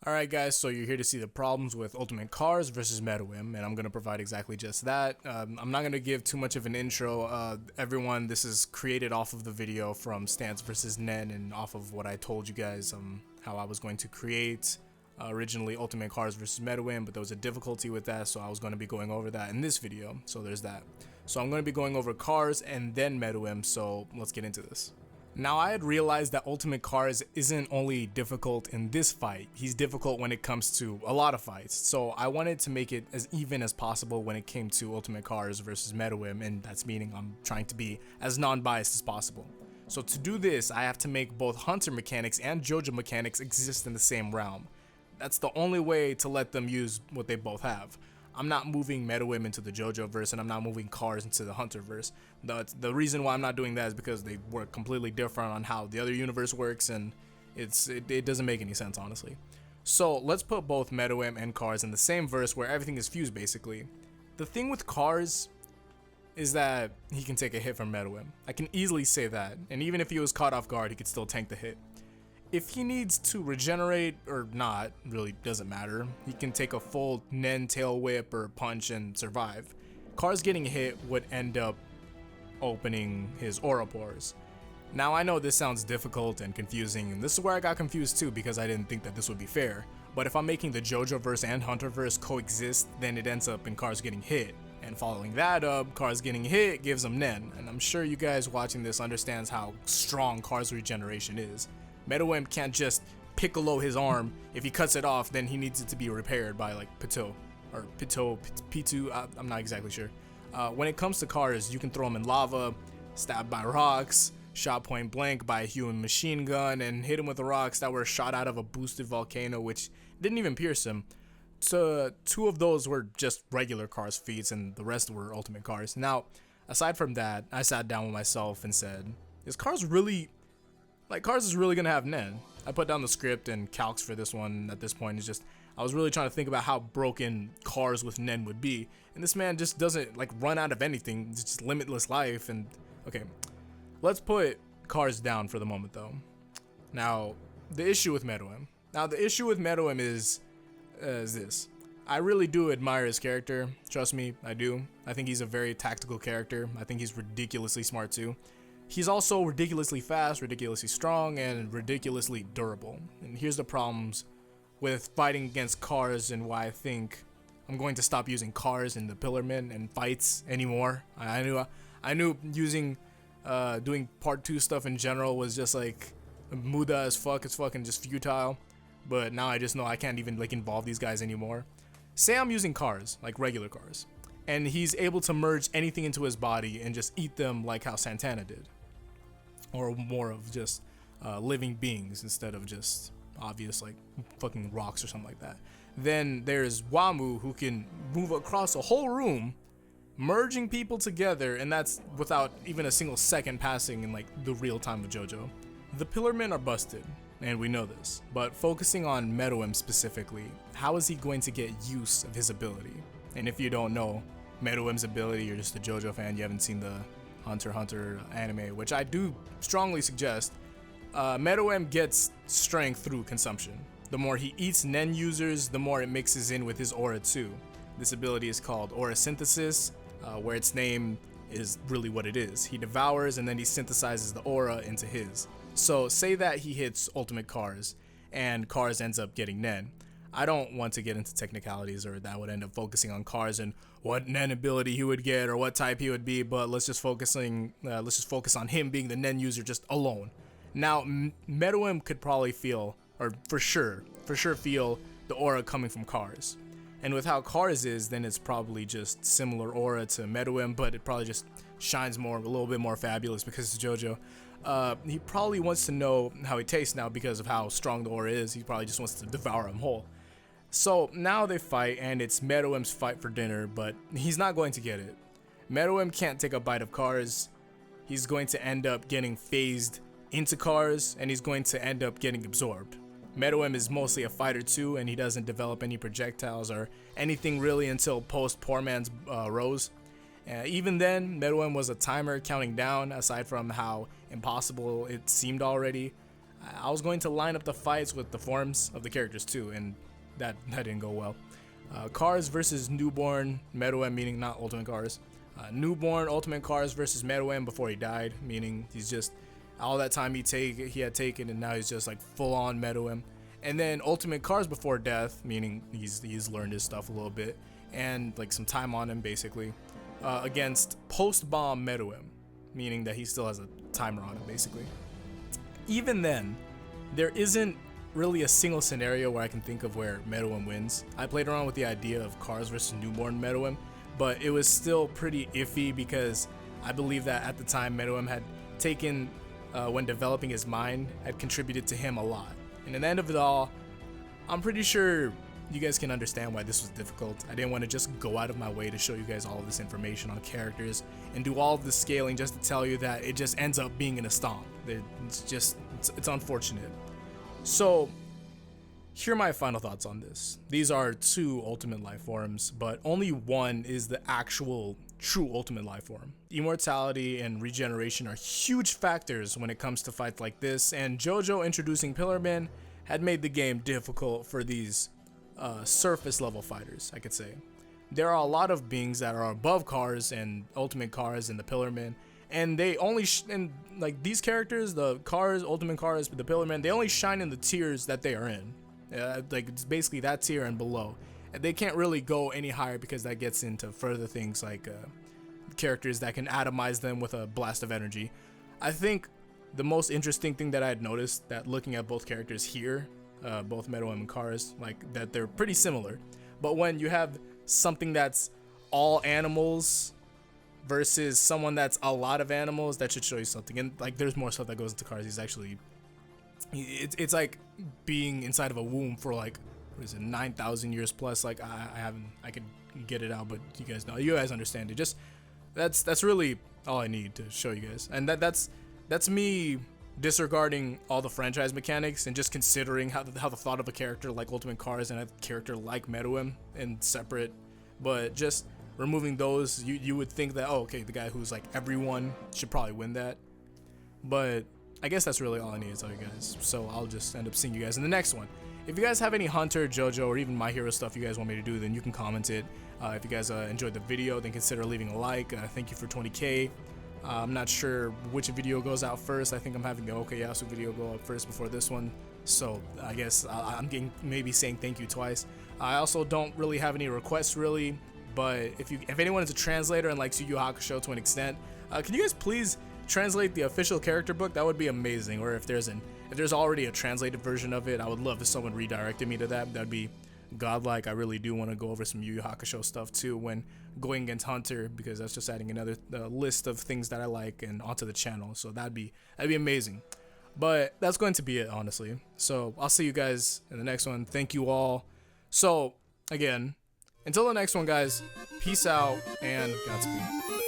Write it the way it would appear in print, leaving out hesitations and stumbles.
Alright guys, so you're here to see the problems with Ultimate Cars versus Meruem, and I'm going to provide exactly just that. I'm not going to give too much of an intro. Everyone, this is created off of the video from Stance versus Nen and off of what I told you guys how I was going to create originally Ultimate Cars versus Meruem, but there was a difficulty with that, so I was going to be going over that in this video, so there's that. So I'm going to be going over Cars and then Meruem, so let's get into this. Now, I had realized that Ultimate Cars isn't only difficult in this fight, he's difficult when it comes to a lot of fights. So I wanted to make it as even as possible when it came to Ultimate Cars versus Meruem, and that's meaning I'm trying to be as non-biased as possible. So to do this, I have to make both Hunter mechanics and JoJo mechanics exist in the same realm. That's the only way to let them use what they both have. I'm not moving Meruem into the JoJo verse, and I'm not moving Cars into the Hunter verse. The reason why I'm not doing that is because they work completely different on how the other universe works, and it doesn't make any sense, honestly. So let's put both Meruem and Cars in the same verse where everything is fused, basically. The thing with Cars is that he can take a hit from Meruem. I can easily say that, and even if he was caught off guard, he could still tank the hit. If he needs to regenerate or not, really doesn't matter. He can take a full Nen tail whip or punch and survive. Cars getting hit would end up opening his aura pores. Now I know this sounds difficult and confusing, and this is where I got confused too because I didn't think that this would be fair. But if I'm making the JoJo verse and Hunter verse coexist, then it ends up in Cars getting hit. And following that up, Cars getting hit gives him Nen. And I'm sure you guys watching this understands how strong Cars regeneration is. Meruem can't just piccolo his arm. If he cuts it off, then he needs it to be repaired by like Pitou. I'm not exactly sure. When it comes to Cars, you can throw him in lava, stabbed by rocks, shot point blank by a human machine gun, and hit him with the rocks that were shot out of a boosted volcano, which didn't even pierce him. So two of those were just regular Cars feats, and the rest were Ultimate Cars. Now, aside from that, I sat down with myself and said, is Cars really... Cars is really gonna have Nen. I put down the script and calcs for this one at this point. It's just, I was really trying to think about how broken Cars with Nen would be. And this man just doesn't run out of anything. It's just limitless life. And okay, let's put Cars down for the moment though. Now, the issue with Meruem. is this. I really do admire his character. Trust me, I do. I think he's a very tactical character. I think he's ridiculously smart too. He's also ridiculously fast, ridiculously strong, and ridiculously durable. And here's the problems with fighting against Cars and why I think I'm going to stop using Cars in the Pillarmen and fights anymore. I knew using doing part 2 stuff in general was just like muda as fuck. It's fucking just futile. But now I just know I can't even involve these guys anymore. Say I'm using Cars, like regular Cars, and he's able to merge anything into his body and just eat them like how Santana did. Or more of just living beings instead of just obvious fucking rocks or something like that. Then there's Wamu, who can move across a whole room, merging people together, and that's without even a single second passing in the real time of JoJo. The Pillarmen are busted, and we know this, but focusing on Meruem specifically, how is he going to get use of his ability? And if you don't know Meruem's ability, you're just a JoJo fan, you haven't seen the Hunter x Hunter anime, which I do strongly suggest. Meruem gets strength through consumption. The more he eats Nen users, the more it mixes in with his aura too. This ability is called aura synthesis, where its name is really what it is. He devours and then he synthesizes the aura into his. So say that he hits Ultimate Cars and Cars ends up getting Nen. I don't want to get into technicalities, or that would end up focusing on Cars and what Nen ability he would get or what type he would be, but let's just focus on him being the Nen user just alone. Now, Meruem could probably feel, or for sure feel the aura coming from Cars. And with how Cars is, then it's probably just similar aura to Meruem, but it probably just shines more, a little bit more fabulous because it's JoJo. He probably wants to know how he tastes now because of how strong the aura is. He probably just wants to devour him whole. So now they fight, and it's Meruem's fight for dinner, but he's not going to get it. Meruem can't take a bite of Cars. He's going to end up getting phased into Cars, and he's going to end up getting absorbed. Meruem is mostly a fighter too, and he doesn't develop any projectiles or anything really until post Poor Man's Rose. Even then, Meruem was a timer counting down, aside from how impossible it seemed already. I was going to line up the fights with the forms of the characters too, and that didn't go well. Cars versus newborn Meruem, meaning not ultimate cars. Newborn ultimate cars versus Meruem before he died, meaning he's just all that time he had taken, and now he's just like full on Meruem. And then ultimate cars before death, meaning he's learned his stuff a little bit and like some time on him basically. Against post bomb Meruem, meaning that he still has a timer on him basically. Even then, there isn't really a single scenario where I can think of where Meruem wins. I played around with the idea of cars versus newborn Meruem, but it was still pretty iffy because I believe that at the time Meruem had taken, when developing his mind, had contributed to him a lot. And at the end of it all, I'm pretty sure you guys can understand why this was difficult. I didn't want to just go out of my way to show you guys all of this information on characters and do all of the scaling just to tell you that it just ends up being in a stomp. It's unfortunate. So here are my final thoughts on this. These are 2 ultimate life forms, but only one is the actual true ultimate life form. Immortality and regeneration are huge factors when it comes to fights like this, and JoJo introducing Pillarmen had made the game difficult for these surface level fighters, I could say. There are a lot of beings that are above cars and ultimate cars and the Pillarmen, and they only and like these characters, the cars, ultimate cars, the Pillarmen, they only shine in the tiers that they are in. Like it's basically that tier and below. And they can't really go any higher because that gets into further things like characters that can atomize them with a blast of energy. I think the most interesting thing that I had noticed, that looking at both characters here, both Meruem and Cars, like that they're pretty similar. But when you have something that's all animals versus someone that's a lot of animals, that should show you something. And like there's more stuff that goes into Cars. He's actually, it's like being inside of a womb for like, what is it, 9,000 years plus. Like I could get it out, but you guys understand it. Just that's really all I need to show you guys. And that's me disregarding all the franchise mechanics and just considering how the thought of a character like Ultimate Cars and a character like Meruem and separate, but just removing those, you would think that, oh, okay, the guy who's like everyone should probably win that. But I guess that's really all I need to tell you guys. So I'll just end up seeing you guys in the next one. If you guys have any Hunter, JoJo, or even My Hero stuff you guys want me to do, then you can comment it. If you guys enjoyed the video, then consider leaving a like. Thank you for 20K. I'm not sure which video goes out first. I think I'm having the Okayasu video go up first before this one. So I guess I'm getting maybe saying thank you twice. I also don't really have any requests really, but if anyone is a translator and likes Yu Yu Hakusho to an extent, can you guys please translate the official character book? That would be amazing. Or if there's already a translated version of it, I would love if someone redirected me to that. That'd be godlike. I really do want to go over some Yu Yu Hakusho stuff too when going against Hunter, because that's just adding another list of things that I like and onto the channel. So that'd be amazing. But that's going to be it, honestly. So I'll see you guys in the next one. Thank you all. So again, until the next one, guys, peace out and Godspeed.